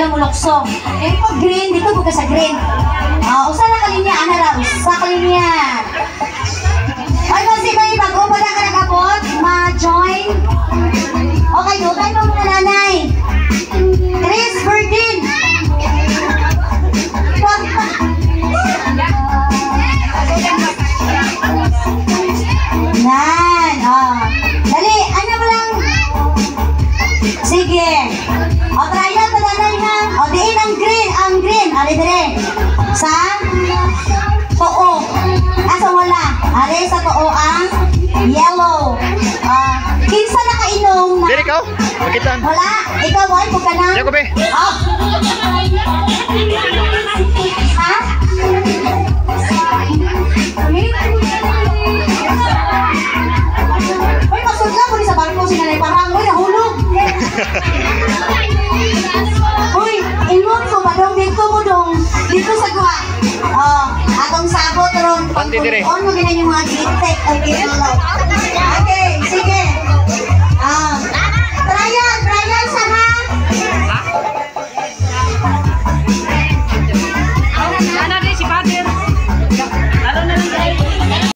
yellow mulokso. Eh, pag green, dito po ka sa green. Usa na kalinya, ana ra, usa kalinya. Ay, kasi may bago pa na ka nag-abot, ma-join. Okay, dugan mo muna nanay. Chris Verdin. Nan, dali, ano mo lang. Sige. Try na ito nanay ha. Diin ang green. Ali dire. Sa too. Sa wala. Ali sa too ang yellow. Kinsa na kainom na? Dili ikaw? Makitaan. Wala. Ikaw ay pag ka na. Diyan ko be. Ha? Uy, masudla mo ni sa barko si nanay parang. Uy, nahulog. Uy, ingon ko ba dong dito mo dong. Dito sa guwa. Atong sabot ron. Panti dire. Ano mo ganyan yung mga gitek. Ay, ginalaw.